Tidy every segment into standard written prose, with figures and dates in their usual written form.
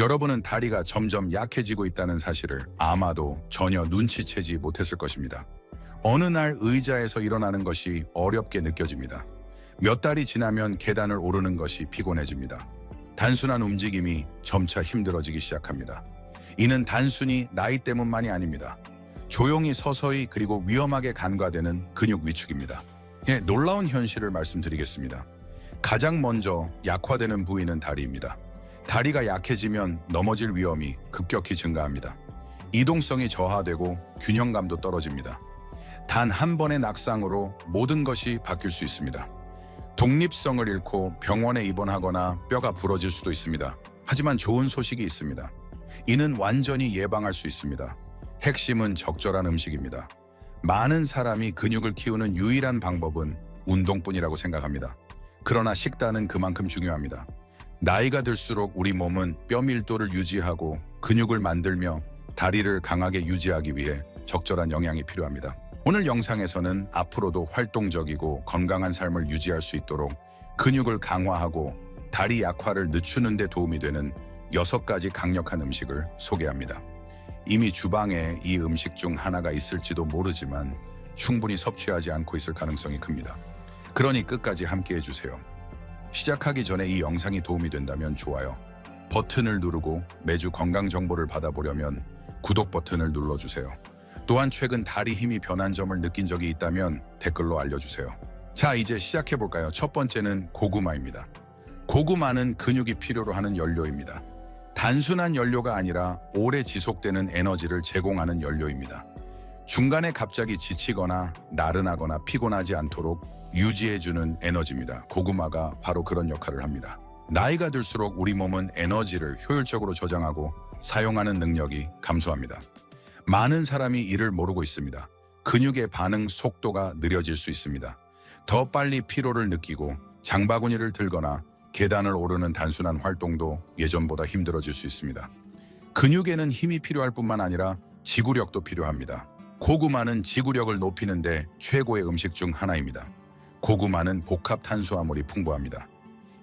여러분은 다리가 점점 약해지고 있다는 사실을 아마도 전혀 눈치채지 못했을 것입니다. 어느 날 의자에서 일어나는 것이 어렵게 느껴집니다. 몇 달이 지나면 계단을 오르는 것이 피곤해집니다. 단순한 움직임이 점차 힘들어지기 시작합니다. 이는 단순히 나이 때문만이 아닙니다. 조용히 서서히 그리고 위험하게 간과되는 근육 위축입니다. 놀라운 현실을 말씀드리겠습니다. 가장 먼저 약화되는 부위는 다리입니다. 다리가 약해지면 넘어질 위험이 급격히 증가합니다. 이동성이 저하되고 균형감도 떨어집니다. 단 한 번의 낙상으로 모든 것이 바뀔 수 있습니다. 독립성을 잃고 병원에 입원하거나 뼈가 부러질 수도 있습니다. 하지만 좋은 소식이 있습니다. 이는 완전히 예방할 수 있습니다. 핵심은 적절한 음식입니다. 많은 사람이 근육을 키우는 유일한 방법은 운동뿐이라고 생각합니다. 그러나 식단은 그만큼 중요합니다. 나이가 들수록 우리 몸은 뼈 밀도를 유지하고 근육을 만들며 다리를 강하게 유지하기 위해 적절한 영양이 필요합니다. 오늘 영상에서는 앞으로도 활동적이고 건강한 삶을 유지할 수 있도록 근육을 강화하고 다리 약화를 늦추는 데 도움이 되는 6가지 강력한 음식을 소개합니다. 이미 주방에 이 음식 중 하나가 있을지도 모르지만 충분히 섭취하지 않고 있을 가능성이 큽니다. 그러니 끝까지 함께 해주세요. 시작하기 전에 이 영상이 도움이 된다면 좋아요 버튼을 누르고 매주 건강 정보를 받아보려면 구독 버튼을 눌러주세요. 또한 최근 다리 힘이 변한 점을 느낀 적이 있다면 댓글로 알려주세요. 자, 이제 시작해볼까요? 첫 번째는 고구마입니다. 고구마는 근육이 필요로 하는 연료입니다. 단순한 연료가 아니라 오래 지속되는 에너지를 제공하는 연료입니다. 중간에 갑자기 지치거나 나른하거나 피곤하지 않도록 유지해주는 에너지입니다. 고구마가 바로 그런 역할을 합니다. 나이가 들수록 우리 몸은 에너지를 효율적으로 저장하고 사용하는 능력이 감소합니다. 많은 사람이 이를 모르고 있습니다. 근육의 반응 속도가 느려질 수 있습니다. 더 빨리 피로를 느끼고 장바구니를 들거나 계단을 오르는 단순한 활동도 예전보다 힘들어질 수 있습니다. 근육에는 힘이 필요할 뿐만 아니라 지구력도 필요합니다. 고구마는 지구력을 높이는 데 최고의 음식 중 하나입니다. 고구마는 복합 탄수화물이 풍부합니다.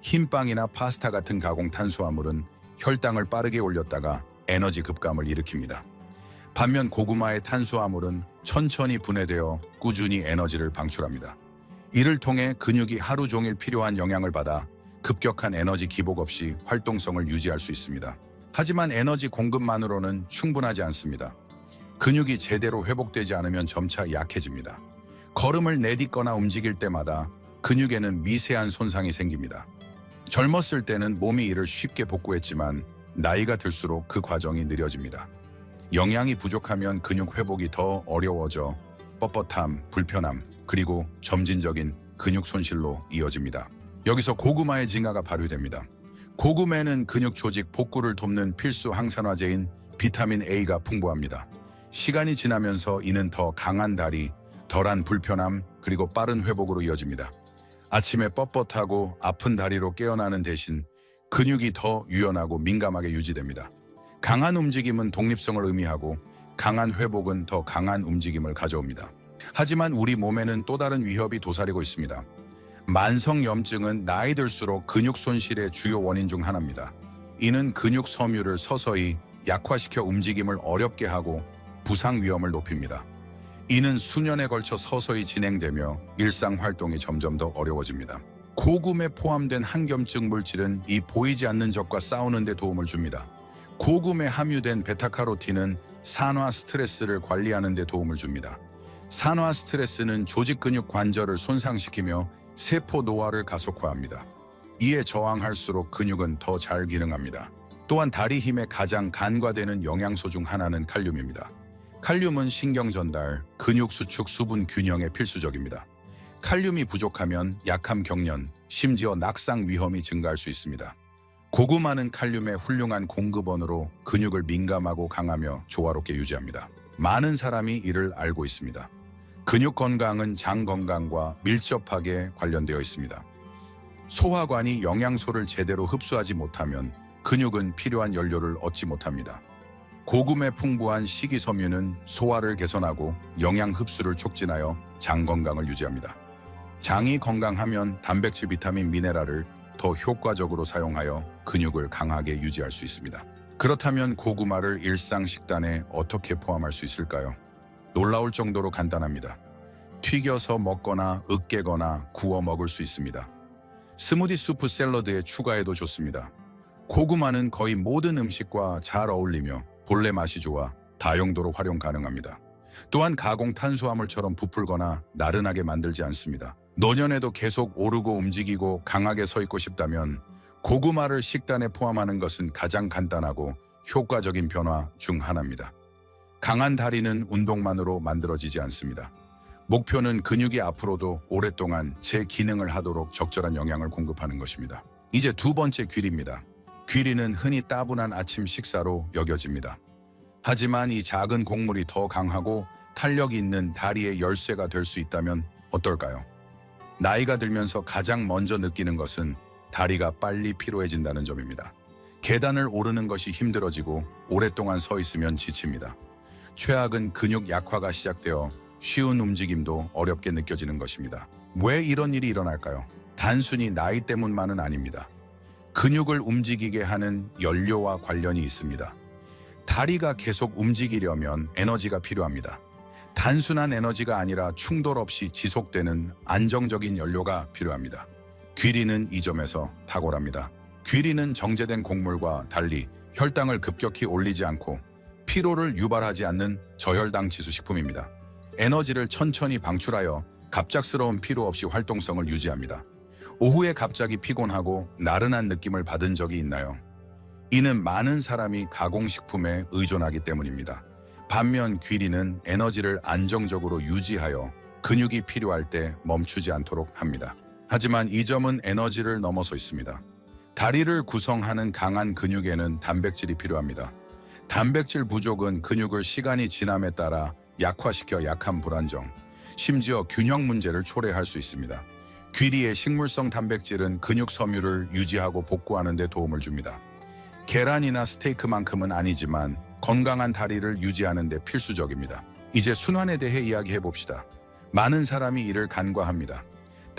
흰빵이나 파스타 같은 가공 탄수화물은 혈당을 빠르게 올렸다가 에너지 급감을 일으킵니다. 반면 고구마의 탄수화물은 천천히 분해되어 꾸준히 에너지를 방출합니다. 이를 통해 근육이 하루 종일 필요한 영양을 받아 급격한 에너지 기복 없이 활동성을 유지할 수 있습니다. 하지만 에너지 공급만으로는 충분하지 않습니다. 근육이 제대로 회복되지 않으면 점차 약해집니다. 걸음을 내딛거나 움직일 때마다 근육에는 미세한 손상이 생깁니다. 젊었을 때는 몸이 이를 쉽게 복구했지만 나이가 들수록 그 과정이 느려집니다. 영양이 부족하면 근육 회복이 더 어려워져 뻣뻣함, 불편함, 그리고 점진적인 근육 손실로 이어집니다. 여기서 고구마의 진가가 발휘됩니다. 고구마에는 근육 조직 복구를 돕는 필수 항산화제인 비타민 A가 풍부합니다. 시간이 지나면서 이는 더 강한 다리, 덜한 불편함, 그리고 빠른 회복으로 이어집니다. 아침에 뻣뻣하고 아픈 다리로 깨어나는 대신 근육이 더 유연하고 민감하게 유지됩니다. 강한 움직임은 독립성을 의미하고 강한 회복은 더 강한 움직임을 가져옵니다. 하지만 우리 몸에는 또 다른 위협이 도사리고 있습니다. 만성염증은 나이 들수록 근육 손실의 주요 원인 중 하나입니다. 이는 근육 섬유를 서서히 약화시켜 움직임을 어렵게 하고 부상 위험을 높입니다. 이는 수년에 걸쳐 서서히 진행되며 일상 활동이 점점 더 어려워집니다. 고구마에 포함된 항염증 물질은 이 보이지 않는 적과 싸우는 데 도움을 줍니다. 고구마에 함유된 베타카로틴은 산화 스트레스를 관리하는 데 도움을 줍니다. 산화 스트레스는 조직 근육 관절을 손상시키며 세포 노화를 가속화합니다. 이에 저항할수록 근육은 더 잘 기능합니다. 또한 다리 힘에 가장 간과되는 영양소 중 하나는 칼륨입니다. 칼륨은 신경 전달, 근육 수축, 수분 균형에 필수적입니다. 칼륨이 부족하면 약함 경련, 심지어 낙상 위험이 증가할 수 있습니다. 고구마는 칼륨의 훌륭한 공급원으로 근육을 민감하고 강하며 조화롭게 유지합니다. 많은 사람이 이를 알고 있습니다. 근육 건강은 장 건강과 밀접하게 관련되어 있습니다. 소화관이 영양소를 제대로 흡수하지 못하면 근육은 필요한 연료를 얻지 못합니다. 고구마에 풍부한 식이섬유는 소화를 개선하고 영양 흡수를 촉진하여 장 건강을 유지합니다. 장이 건강하면 단백질, 비타민, 미네랄을 더 효과적으로 사용하여 근육을 강하게 유지할 수 있습니다. 그렇다면 고구마를 일상 식단에 어떻게 포함할 수 있을까요? 놀라울 정도로 간단합니다. 튀겨서 먹거나 으깨거나 구워 먹을 수 있습니다. 스무디 수프 샐러드에 추가해도 좋습니다. 고구마는 거의 모든 음식과 잘 어울리며 본래 맛이 좋아 다용도로 활용 가능합니다. 또한 가공 탄수화물처럼 부풀거나 나른하게 만들지 않습니다. 노년에도 계속 오르고 움직이고 강하게 서 있고 싶다면 고구마를 식단에 포함하는 것은 가장 간단하고 효과적인 변화 중 하나입니다. 강한 다리는 운동만으로 만들어지지 않습니다. 목표는 근육이 앞으로도 오랫동안 제 기능을 하도록 적절한 영양을 공급하는 것입니다. 이제 두 번째 귀리입니다. 귀리는 흔히 따분한 아침 식사로 여겨집니다. 하지만 이 작은 곡물이 더 강하고 탄력이 있는 다리의 열쇠가 될 수 있다면 어떨까요? 나이가 들면서 가장 먼저 느끼는 것은 다리가 빨리 피로해진다는 점입니다. 계단을 오르는 것이 힘들어지고 오랫동안 서 있으면 지칩니다. 최악은 근육 약화가 시작되어 쉬운 움직임도 어렵게 느껴지는 것입니다. 왜 이런 일이 일어날까요? 단순히 나이 때문만은 아닙니다. 근육을 움직이게 하는 연료와 관련이 있습니다. 다리가 계속 움직이려면 에너지가 필요합니다. 단순한 에너지가 아니라 충돌 없이 지속되는 안정적인 연료가 필요합니다. 귀리는 이 점에서 탁월합니다. 귀리는 정제된 곡물과 달리 혈당을 급격히 올리지 않고 피로를 유발하지 않는 저혈당 지수 식품입니다. 에너지를 천천히 방출하여 갑작스러운 피로 없이 활동성을 유지합니다. 오후에 갑자기 피곤하고 나른한 느낌을 받은 적이 있나요? 이는 많은 사람이 가공식품에 의존하기 때문입니다. 반면 귀리는 에너지를 안정적으로 유지하여 근육이 필요할 때 멈추지 않도록 합니다. 하지만 이 점은 에너지를 넘어서 있습니다. 다리를 구성하는 강한 근육에는 단백질이 필요합니다. 단백질 부족은 근육을 시간이 지남에 따라 약화시켜 약한 불안정, 심지어 균형 문제를 초래할 수 있습니다. 귀리의 식물성 단백질은 근육 섬유를 유지하고 복구하는 데 도움을 줍니다. 계란이나 스테이크만큼은 아니지만 건강한 다리를 유지하는 데 필수적입니다. 이제 순환에 대해 이야기해 봅시다. 많은 사람이 이를 간과합니다.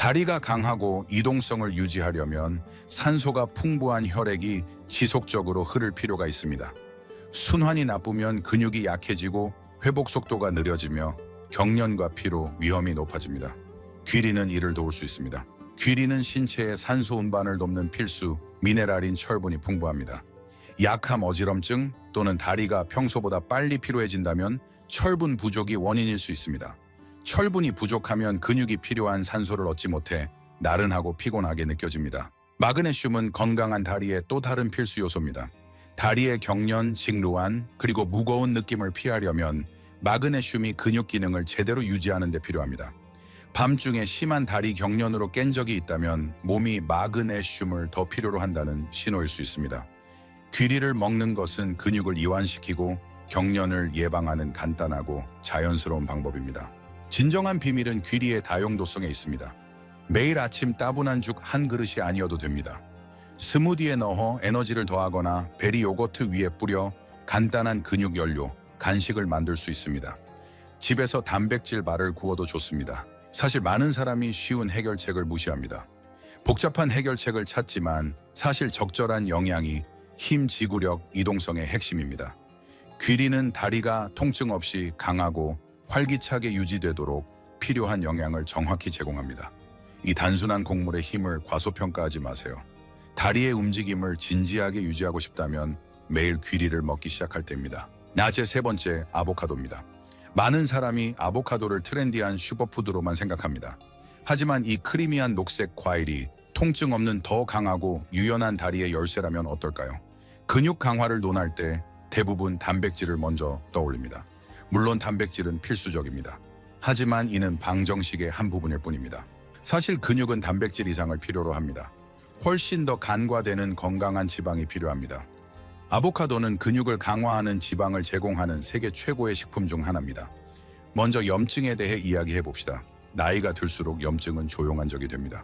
다리가 강하고 이동성을 유지하려면 산소가 풍부한 혈액이 지속적으로 흐를 필요가 있습니다. 순환이 나쁘면 근육이 약해지고 회복 속도가 느려지며 경련과 피로 위험이 높아집니다. 귀리는 이를 도울 수 있습니다. 귀리는 신체의 산소 운반을 돕는 필수 미네랄인 철분이 풍부합니다. 약함, 어지럼증 또는 다리가 평소보다 빨리 피로해진다면 철분 부족이 원인일 수 있습니다. 철분이 부족하면 근육이 필요한 산소를 얻지 못해 나른하고 피곤하게 느껴집니다. 마그네슘은 건강한 다리의 또 다른 필수 요소입니다. 다리의 경련, 직루안, 그리고 무거운 느낌을 피하려면 마그네슘이 근육 기능을 제대로 유지하는 데 필요합니다. 밤중에 심한 다리 경련으로 깬 적이 있다면 몸이 마그네슘을 더 필요로 한다는 신호일 수 있습니다. 귀리를 먹는 것은 근육을 이완시키고 경련을 예방하는 간단하고 자연스러운 방법입니다. 진정한 비밀은 귀리의 다용도성에 있습니다. 매일 아침 따분한 죽 한 그릇이 아니어도 됩니다. 스무디에 넣어 에너지를 더하거나 베리 요거트 위에 뿌려 간단한 근육 연료, 간식을 만들 수 있습니다. 집에서 단백질 바를 구워도 좋습니다. 사실 많은 사람이 쉬운 해결책을 무시합니다. 복잡한 해결책을 찾지만 사실 적절한 영양이 힘, 지구력, 이동성의 핵심입니다. 귀리는 다리가 통증 없이 강하고 활기차게 유지되도록 필요한 영양을 정확히 제공합니다. 이 단순한 곡물의 힘을 과소평가하지 마세요. 다리의 움직임을 진지하게 유지하고 싶다면 매일 귀리를 먹기 시작할 때입니다. 낮의 세 번째, 아보카도입니다. 많은 사람이 아보카도를 트렌디한 슈퍼푸드로만 생각합니다. 하지만 이 크리미한 녹색 과일이 통증 없는 더 강하고 유연한 다리의 열쇠라면 어떨까요? 근육 강화를 논할 때 대부분 단백질을 먼저 떠올립니다. 물론 단백질은 필수적입니다. 하지만 이는 방정식의 한 부분일 뿐입니다. 사실 근육은 단백질 이상을 필요로 합니다. 훨씬 더 간과되는 건강한 지방이 필요합니다. 아보카도는 근육을 강화하는 지방을 제공하는 세계 최고의 식품 중 하나입니다. 먼저 염증에 대해 이야기해 봅시다. 나이가 들수록 염증은 조용한 적이 됩니다.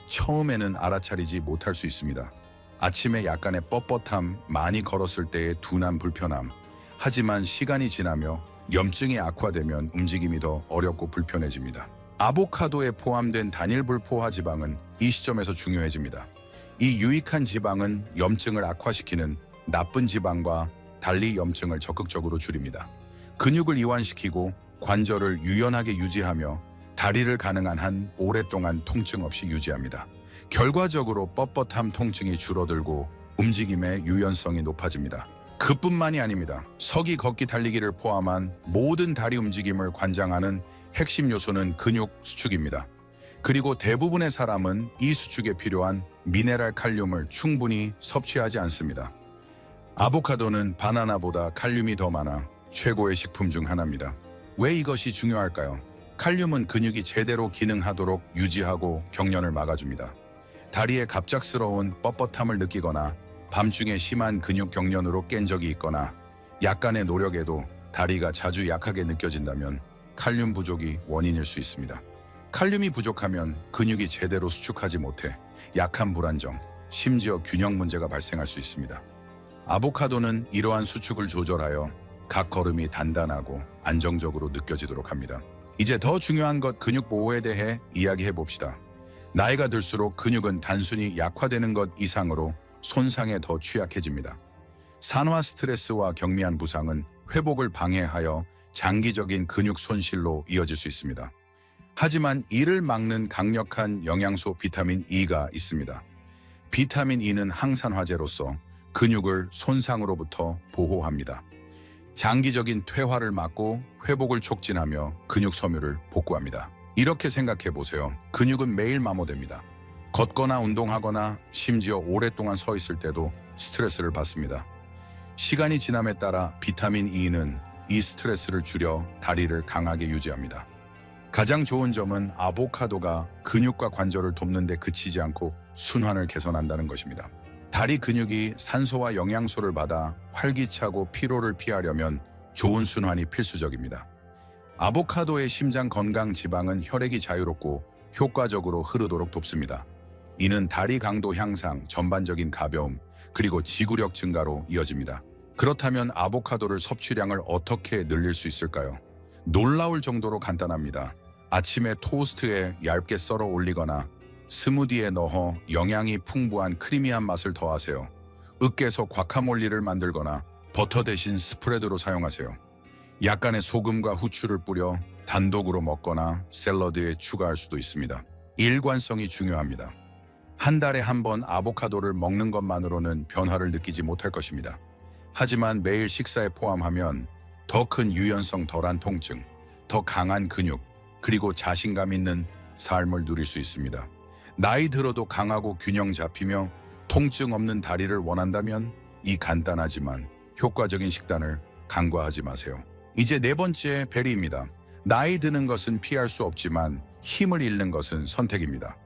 처음에는 알아차리지 못할 수 있습니다. 아침에 약간의 뻣뻣함, 많이 걸었을 때의 둔한 불편함. 하지만 시간이 지나며 염증이 악화되면 움직임이 더 어렵고 불편해집니다. 아보카도에 포함된 단일 불포화 지방은 이 시점에서 중요해집니다. 이 유익한 지방은 염증을 악화시키는 나쁜 지방과 달리 염증을 적극적으로 줄입니다. 근육을 이완시키고 관절을 유연하게 유지하며 다리를 가능한 한 오랫동안 통증 없이 유지합니다. 결과적으로 뻣뻣함 통증이 줄어들고 움직임의 유연성이 높아집니다. 그뿐만이 아닙니다. 서기, 걷기, 달리기를 포함한 모든 다리 움직임을 관장하는 핵심 요소는 근육 수축입니다. 그리고 대부분의 사람은 이 수축에 필요한 미네랄 칼륨을 충분히 섭취하지 않습니다. 아보카도는 바나나보다 칼륨이 더 많아 최고의 식품 중 하나입니다. 왜 이것이 중요할까요? 칼륨은 근육이 제대로 기능하도록 유지하고 경련을 막아줍니다. 다리에 갑작스러운 뻣뻣함을 느끼거나 밤중에 심한 근육 경련으로 깬 적이 있거나 약간의 노력에도 다리가 자주 약하게 느껴진다면 칼륨 부족이 원인일 수 있습니다. 칼륨이 부족하면 근육이 제대로 수축하지 못해 약한 불안정, 심지어 균형 문제가 발생할 수 있습니다. 아보카도는 이러한 수축을 조절하여 각 걸음이 단단하고 안정적으로 느껴지도록 합니다. 이제 더 중요한 것, 근육 보호에 대해 이야기해 봅시다. 나이가 들수록 근육은 단순히 약화되는 것 이상으로 손상에 더 취약해집니다. 산화 스트레스와 경미한 부상은 회복을 방해하여 장기적인 근육 손실로 이어질 수 있습니다. 하지만 이를 막는 강력한 영양소 비타민 E가 있습니다. 비타민 E는 항산화제로서 근육을 손상으로부터 보호합니다. 장기적인 퇴화를 막고 회복을 촉진하며 근육 섬유를 복구합니다. 이렇게 생각해 보세요. 근육은 매일 마모됩니다. 걷거나 운동하거나 심지어 오랫동안 서 있을 때도 스트레스를 받습니다. 시간이 지남에 따라 비타민 E는 이 스트레스를 줄여 다리를 강하게 유지합니다. 가장 좋은 점은 아보카도가 근육과 관절을 돕는 데 그치지 않고 순환을 개선한다는 것입니다. 다리 근육이 산소와 영양소를 받아 활기차고 피로를 피하려면 좋은 순환이 필수적입니다. 아보카도의 심장 건강 지방은 혈액이 자유롭고 효과적으로 흐르도록 돕습니다. 이는 다리 강도 향상, 전반적인 가벼움, 그리고 지구력 증가로 이어집니다. 그렇다면 아보카도를 섭취량을 어떻게 늘릴 수 있을까요? 놀라울 정도로 간단합니다. 아침에 토스트에 얇게 썰어 올리거나 스무디에 넣어 영양이 풍부한 크리미한 맛을 더하세요. 으깨서 과카몰리를 만들거나 버터 대신 스프레드로 사용하세요. 약간의 소금과 후추를 뿌려 단독으로 먹거나 샐러드에 추가할 수도 있습니다. 일관성이 중요합니다. 한 달에 한 번 아보카도를 먹는 것만으로는 변화를 느끼지 못할 것입니다. 하지만 매일 식사에 포함하면 더 큰 유연성, 덜한 통증, 더 강한 근육, 그리고 자신감 있는 삶을 누릴 수 있습니다. 나이 들어도 강하고 균형 잡히며 통증 없는 다리를 원한다면 이 간단하지만 효과적인 식단을 간과하지 마세요. 이제 네 번째, 베리입니다. 나이 드는 것은 피할 수 없지만 힘을 잃는 것은 선택입니다.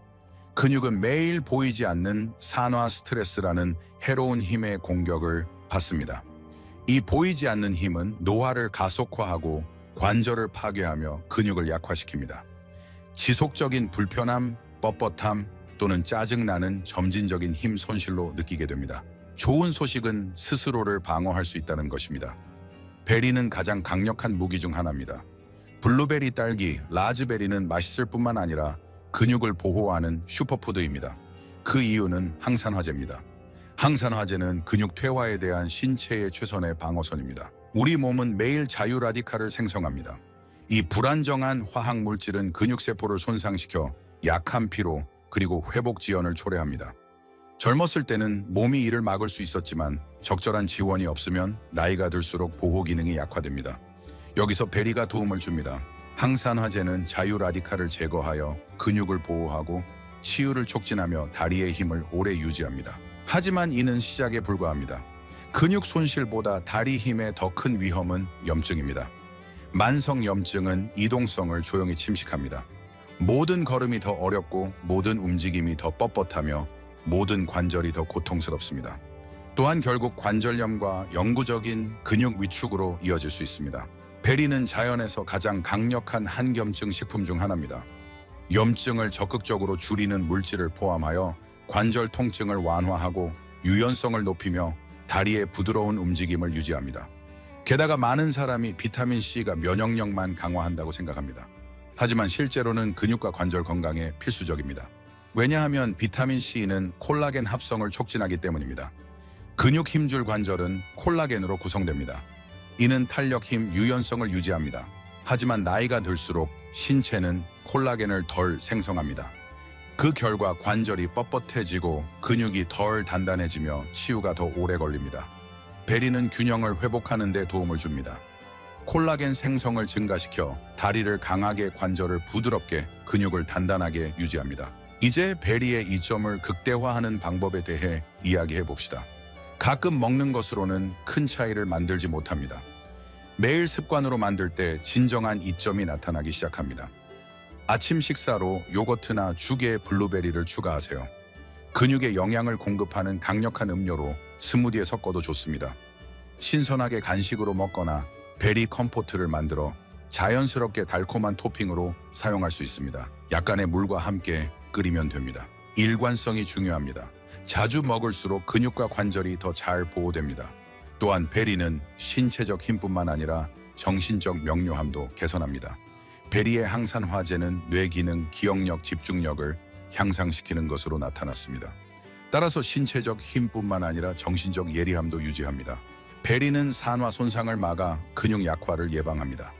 근육은 매일 보이지 않는 산화 스트레스라는 해로운 힘의 공격을 받습니다. 이 보이지 않는 힘은 노화를 가속화하고 관절을 파괴하며 근육을 약화시킵니다. 지속적인 불편함, 뻣뻣함 또는 짜증나는 점진적인 힘 손실로 느끼게 됩니다. 좋은 소식은 스스로를 방어할 수 있다는 것입니다. 베리는 가장 강력한 무기 중 하나입니다. 블루베리, 딸기, 라즈베리는 맛있을 뿐만 아니라 근육을 보호하는 슈퍼푸드입니다. 그 이유는 항산화제입니다. 항산화제는 근육 퇴화에 대한 신체의 최선의 방어선입니다. 우리 몸은 매일 자유 라디칼을 생성합니다. 이 불안정한 화학 물질은 근육세포를 손상시켜 약한 피로 그리고 회복 지연을 초래합니다. 젊었을 때는 몸이 이를 막을 수 있었지만 적절한 지원이 없으면 나이가 들수록 보호 기능이 약화됩니다. 여기서 베리가 도움을 줍니다. 항산화제는 자유 라디칼을 제거하여 근육을 보호하고 치유를 촉진하며 다리의 힘을 오래 유지합니다. 하지만 이는 시작에 불과합니다. 근육 손실보다 다리 힘의 더 큰 위험은 염증입니다. 만성 염증은 이동성을 조용히 침식합니다. 모든 걸음이 더 어렵고 모든 움직임이 더 뻣뻣하며 모든 관절이 더 고통스럽습니다. 또한 결국 관절염과 영구적인 근육 위축으로 이어질 수 있습니다. 베리는 자연에서 가장 강력한 항염증 식품 중 하나입니다. 염증을 적극적으로 줄이는 물질을 포함하여 관절 통증을 완화하고 유연성을 높이며 다리의 부드러운 움직임을 유지합니다. 게다가 많은 사람이 비타민C가 면역력만 강화한다고 생각합니다. 하지만 실제로는 근육과 관절 건강에 필수적입니다. 왜냐하면 비타민C는 콜라겐 합성을 촉진하기 때문입니다. 근육 힘줄 관절은 콜라겐으로 구성됩니다. 이는 탄력, 힘, 유연성을 유지합니다. 하지만 나이가 들수록 신체는 콜라겐을 덜 생성합니다. 그 결과 관절이 뻣뻣해지고 근육이 덜 단단해지며 치유가 더 오래 걸립니다. 베리는 균형을 회복하는 데 도움을 줍니다. 콜라겐 생성을 증가시켜 다리를 강하게, 관절을 부드럽게, 근육을 단단하게 유지합니다. 이제 베리의 이점을 극대화하는 방법에 대해 이야기해 봅시다. 가끔 먹는 것으로는 큰 차이를 만들지 못합니다. 매일 습관으로 만들 때 진정한 이점이 나타나기 시작합니다. 아침 식사로 요거트나 죽에 블루베리를 추가하세요. 근육에 영양을 공급하는 강력한 음료로 스무디에 섞어도 좋습니다. 신선하게 간식으로 먹거나 베리 컴포트를 만들어 자연스럽게 달콤한 토핑으로 사용할 수 있습니다. 약간의 물과 함께 끓이면 됩니다. 일관성이 중요합니다. 자주 먹을수록 근육과 관절이 더 잘 보호됩니다. 또한 베리는 신체적 힘뿐만 아니라 정신적 명료함도 개선합니다. 베리의 항산화제는 뇌 기능, 기억력, 집중력을 향상시키는 것으로 나타났습니다. 따라서 신체적 힘뿐만 아니라 정신적 예리함도 유지합니다. 베리는 산화 손상을 막아 근육 약화를 예방합니다.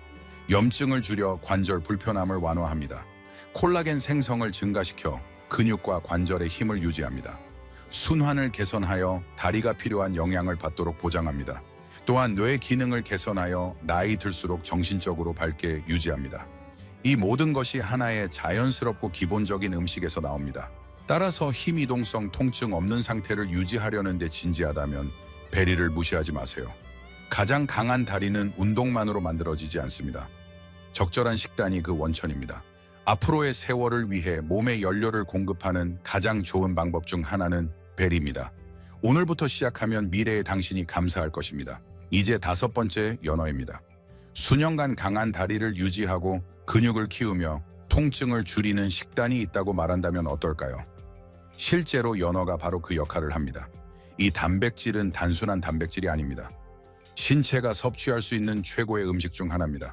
염증을 줄여 관절 불편함을 완화합니다. 콜라겐 생성을 증가시켜 근육과 관절의 힘을 유지합니다. 순환을 개선하여 다리가 필요한 영양을 받도록 보장합니다. 또한 뇌 기능을 개선하여 나이 들수록 정신적으로 밝게 유지합니다. 이 모든 것이 하나의 자연스럽고 기본적인 음식에서 나옵니다. 따라서 힘 이동성 통증 없는 상태를 유지하려는 데 진지하다면 베리를 무시하지 마세요. 가장 강한 다리는 운동만으로 만들어지지 않습니다. 적절한 식단이 그 원천입니다. 앞으로의 세월을 위해 몸에 연료를 공급하는 가장 좋은 방법 중 하나는 베리입니다. 오늘부터 시작하면 미래의 당신이 감사할 것입니다. 이제 5번째 연어입니다. 수년간 강한 다리를 유지하고 근육을 키우며 통증을 줄이는 식단이 있다고 말한다면 어떨까요? 실제로 연어가 바로 그 역할을 합니다. 이 단백질은 단순한 단백질이 아닙니다. 신체가 섭취할 수 있는 최고의 음식 중 하나입니다.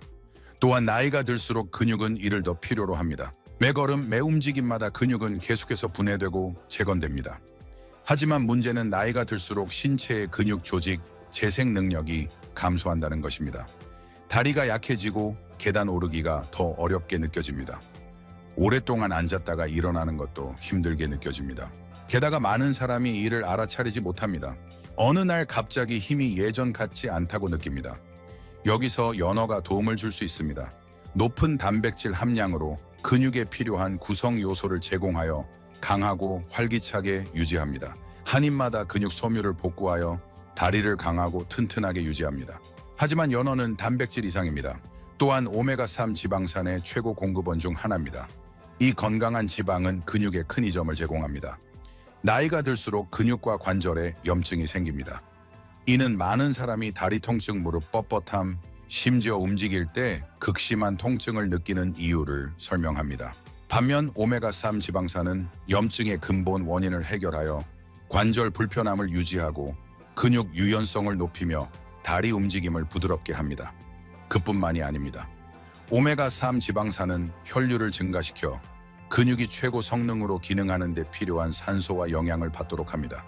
또한 나이가 들수록 근육은 이를 더 필요로 합니다. 매 걸음, 매 움직임마다 근육은 계속해서 분해되고 재건됩니다. 하지만 문제는 나이가 들수록 신체의 근육 조직, 재생 능력이 감소한다는 것입니다. 다리가 약해지고 계단 오르기가 더 어렵게 느껴집니다. 오랫동안 앉았다가 일어나는 것도 힘들게 느껴집니다. 게다가 많은 사람이 이를 알아차리지 못합니다. 어느 날 갑자기 힘이 예전 같지 않다고 느낍니다. 여기서 연어가 도움을 줄 수 있습니다. 높은 단백질 함량으로 근육에 필요한 구성 요소를 제공하여 강하고 활기차게 유지합니다. 한 입마다 근육 섬유를 복구하여 다리를 강하고 튼튼하게 유지합니다. 하지만 연어는 단백질 이상입니다. 또한 오메가3 지방산의 최고 공급원 중 하나입니다. 이 건강한 지방은 근육에 큰 이점을 제공합니다. 나이가 들수록 근육과 관절에 염증이 생깁니다. 이는 많은 사람이 다리 통증, 무릎 뻣뻣함, 심지어 움직일 때 극심한 통증을 느끼는 이유를 설명합니다. 반면 오메가3 지방산은 염증의 근본 원인을 해결하여 관절 불편함을 유지하고 근육 유연성을 높이며 다리 움직임을 부드럽게 합니다. 그뿐만이 아닙니다. 오메가3 지방산은 혈류를 증가시켜 근육이 최고 성능으로 기능하는 데 필요한 산소와 영양을 받도록 합니다.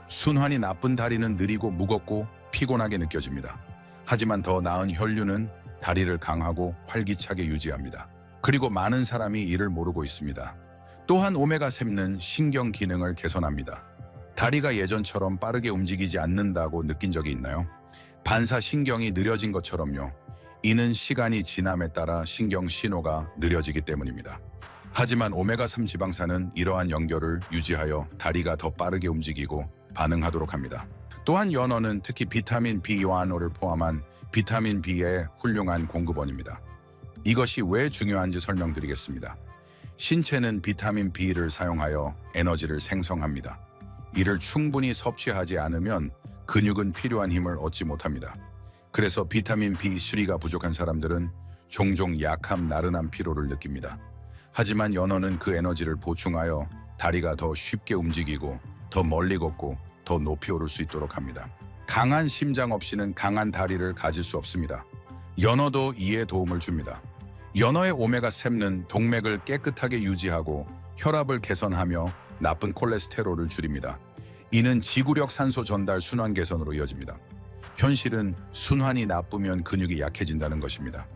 순환이 나쁜 다리는 느리고 무겁고 피곤하게 느껴집니다. 하지만 더 나은 혈류는 다리를 강하고 활기차게 유지합니다. 그리고 많은 사람이 이를 모르고 있습니다. 또한 오메가3는 신경 기능을 개선합니다. 다리가 예전처럼 빠르게 움직이지 않는다고 느낀 적이 있나요? 반사신경이 느려진 것처럼요. 이는 시간이 지남에 따라 신경 신호가 느려지기 때문입니다. 하지만 오메가3 지방산은 이러한 연결을 유지하여 다리가 더 빠르게 움직이고 반응하도록 합니다. 또한 연어는 특히 비타민 B1호를 포함한 비타민 B의 훌륭한 공급원입니다. 이것이 왜 중요한지 설명드리겠습니다. 신체는 비타민 B를 사용하여 에너지를 생성합니다. 이를 충분히 섭취하지 않으면 근육은 필요한 힘을 얻지 못합니다. 그래서 비타민 B3가 부족한 사람들은 종종 약함, 나른한 피로를 느낍니다. 하지만 연어는 그 에너지를 보충하여 다리가 더 쉽게 움직이고 더 멀리 걷고 더 높이 오를 수 있도록 합니다. 강한 심장 없이는 강한 다리를 가질 수 없습니다. 연어도 이에 도움을 줍니다. 연어의 오메가3는 동맥을 깨끗하게 유지하고 혈압을 개선하며 나쁜 콜레스테롤을 줄입니다. 이는 지구력 산소 전달 순환 개선으로 이어집니다. 현실은 순환이 나쁘면 근육이 약해진다는 것입니다.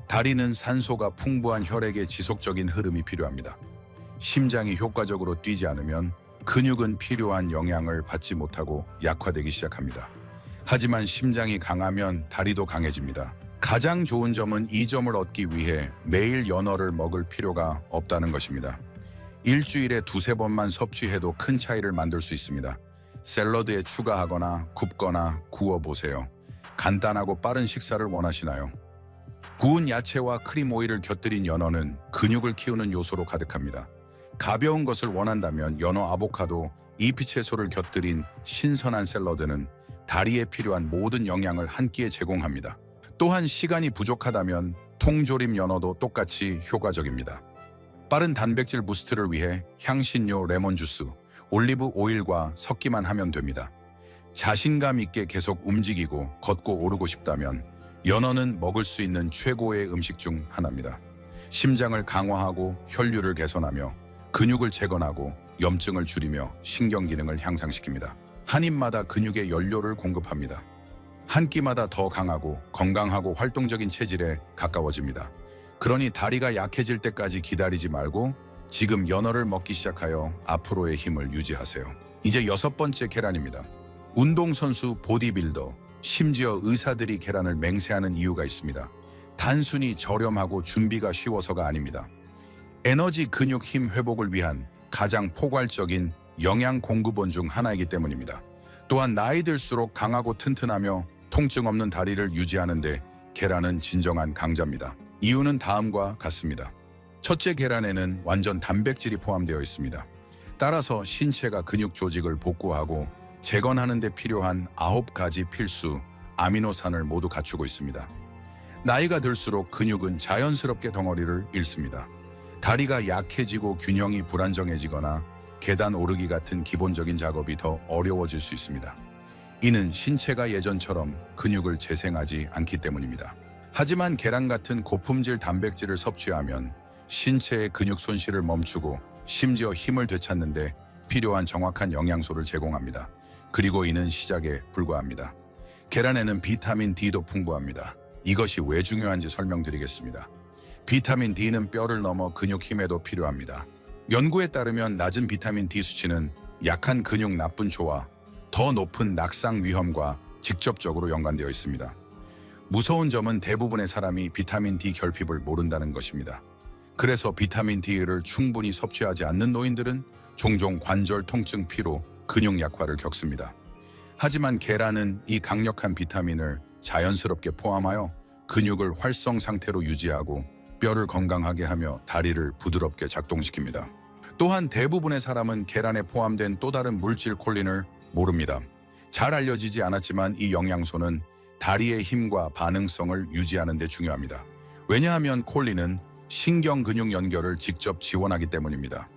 다리는 산소가 풍부한 혈액의 지속적인 흐름이 필요합니다. 심장이 효과적으로 뛰지 않으면 근육은 필요한 영향을 받지 못하고 약화되기 시작합니다. 하지만 심장이 강하면 다리도 강해집니다. 가장 좋은 점은 이 점을 얻기 위해 매일 연어를 먹을 필요가 없다는 것입니다. 일주일에 두세 번만 섭취해도 큰 차이를 만들 수 있습니다. 샐러드에 추가하거나 굽거나 구워보세요. 간단하고 빠른 식사를 원하시나요? 구운 야채와 크림 오일을 곁들인 연어는 근육을 키우는 요소로 가득합니다. 가벼운 것을 원한다면 연어, 아보카도, 잎이 채소를 곁들인 신선한 샐러드는 다리에 필요한 모든 영양을 한 끼에 제공합니다. 또한 시간이 부족하다면 통조림 연어도 똑같이 효과적입니다. 빠른 단백질 부스트를 위해 향신료, 레몬 주스, 올리브 오일과 섞기만 하면 됩니다. 자신감 있게 계속 움직이고 걷고 오르고 싶다면 연어는 먹을 수 있는 최고의 음식 중 하나입니다. 심장을 강화하고 혈류를 개선하며 근육을 재건하고 염증을 줄이며 신경 기능을 향상시킵니다. 한 입마다 근육의 연료를 공급합니다. 한 끼마다 더 강하고 건강하고 활동적인 체질에 가까워집니다. 그러니 다리가 약해질 때까지 기다리지 말고 지금 연어를 먹기 시작하여 앞으로의 힘을 유지하세요. 이제 6번째 계란입니다. 운동선수, 보디빌더, 심지어 의사들이 계란을 맹세하는 이유가 있습니다. 단순히 저렴하고 준비가 쉬워서가 아닙니다. 에너지, 근육, 힘 회복을 위한 가장 포괄적인 영양 공급원 중 하나이기 때문입니다. 또한 나이 들수록 강하고 튼튼하며 통증 없는 다리를 유지하는 데 계란은 진정한 강자입니다. 이유는 다음과 같습니다. 첫째, 계란에는 완전 단백질이 포함되어 있습니다. 따라서 신체가 근육 조직을 복구하고 재건하는 데 필요한 9가지 필수 아미노산을 모두 갖추고 있습니다. 나이가 들수록 근육은 자연스럽게 덩어리를 잃습니다. 다리가 약해지고 균형이 불안정해지거나 계단 오르기 같은 기본적인 작업이 더 어려워질 수 있습니다. 이는 신체가 예전처럼 근육을 재생하지 않기 때문입니다. 하지만 계란 같은 고품질 단백질을 섭취하면 신체의 근육 손실을 멈추고 심지어 힘을 되찾는 데 필요한 정확한 영양소를 제공합니다. 그리고 이는 시작에 불과합니다. 계란에는 비타민 D도 풍부합니다. 이것이 왜 중요한지 설명드리겠습니다. 비타민 D는 뼈를 넘어 근육 힘에도 필요합니다. 연구에 따르면 낮은 비타민 D 수치는 약한 근육 나쁜초와 더 높은 낙상 위험과 직접적으로 연관되어 있습니다. 무서운 점은 대부분의 사람이 비타민 D 결핍을 모른다는 것입니다. 그래서 비타민 D를 충분히 섭취하지 않는 노인들은 종종 관절 통증, 피로, 근육 약화를 겪습니다. 하지만 계란은 이 강력한 비타민을 자연스럽게 포함하여 근육을 활성 상태로 유지하고 뼈를 건강하게 하며 다리를 부드럽게 작동시킵니다. 또한 대부분의 사람은 계란에 포함된 또 다른 물질 콜린을 모릅니다. 잘 알려지지 않았지만 이 영양소는 다리의 힘과 반응성을 유지하는 데 중요합니다. 왜냐하면 콜린은 신경-근육 연결을 직접 지원하기 때문입니다.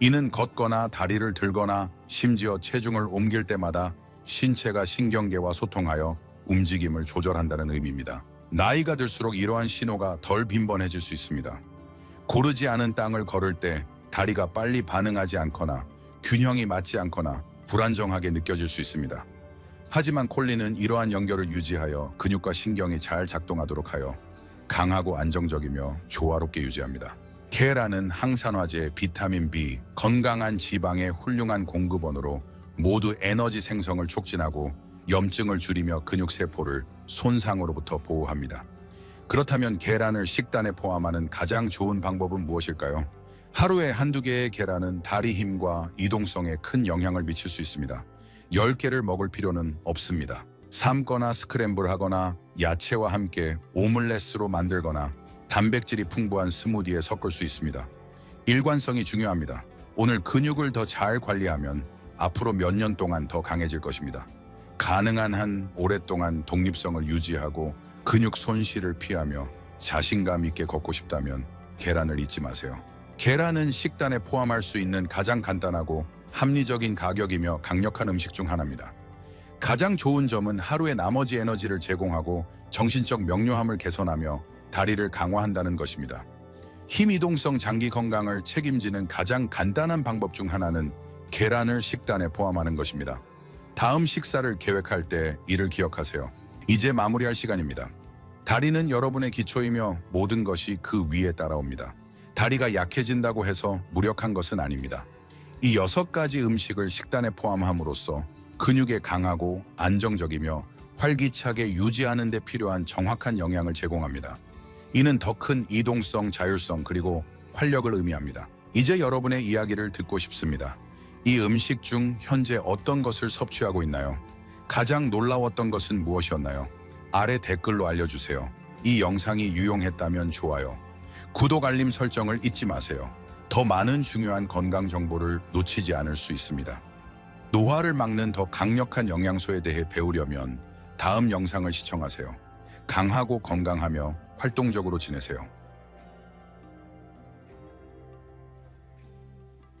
이는 걷거나 다리를 들거나 심지어 체중을 옮길 때마다 신체가 신경계와 소통하여 움직임을 조절한다는 의미입니다. 나이가 들수록 이러한 신호가 덜 빈번해질 수 있습니다. 고르지 않은 땅을 걸을 때 다리가 빨리 반응하지 않거나 균형이 맞지 않거나 불안정하게 느껴질 수 있습니다. 하지만 콜린은 이러한 연결을 유지하여 근육과 신경이 잘 작동하도록 하여 강하고 안정적이며 조화롭게 유지합니다. 계란은 항산화제, 비타민 B, 건강한 지방의 훌륭한 공급원으로 모두 에너지 생성을 촉진하고 염증을 줄이며 근육세포를 손상으로부터 보호합니다. 그렇다면 계란을 식단에 포함하는 가장 좋은 방법은 무엇일까요? 하루에 한두 개의 계란은 다리 힘과 이동성에 큰 영향을 미칠 수 있습니다. 10개를 먹을 필요는 없습니다. 삶거나 스크램블하거나 야채와 함께 오믈렛으로 만들거나 단백질이 풍부한 스무디에 섞을 수 있습니다. 일관성이 중요합니다. 오늘 근육을 더 잘 관리하면 앞으로 몇 년 동안 더 강해질 것입니다. 가능한 한 오랫동안 독립성을 유지하고 근육 손실을 피하며 자신감 있게 걷고 싶다면 계란을 잊지 마세요. 계란은 식단에 포함할 수 있는 가장 간단하고 합리적인 가격이며 강력한 음식 중 하나입니다. 가장 좋은 점은 하루의 나머지 에너지를 제공하고 정신적 명료함을 개선하며 다리를 강화한다는 것입니다. 힘, 이동성, 장기 건강을 책임지는 가장 간단한 방법 중 하나는 계란을 식단에 포함하는 것입니다. 다음 식사를 계획할 때 이를 기억하세요. 이제 마무리할 시간입니다. 다리는 여러분의 기초이며 모든 것이 그 위에 따라옵니다. 다리가 약해진다고 해서 무력한 것은 아닙니다. 이 6가지 음식을 식단에 포함함으로써 근육에 강하고 안정적이며 활기차게 유지하는 데 필요한 정확한 영양을 제공합니다. 이는 더 큰 이동성, 자율성 그리고 활력을 의미합니다. 이제 여러분의 이야기를 듣고 싶습니다. 이 음식 중 현재 어떤 것을 섭취하고 있나요? 가장 놀라웠던 것은 무엇이었나요? 아래 댓글로 알려주세요. 이 영상이 유용했다면 좋아요. 구독 알림 설정을 잊지 마세요. 더 많은 중요한 건강 정보를 놓치지 않을 수 있습니다. 노화를 막는 더 강력한 영양소에 대해 배우려면 다음 영상을 시청하세요. 강하고 건강하며 활동적으로 지내세요.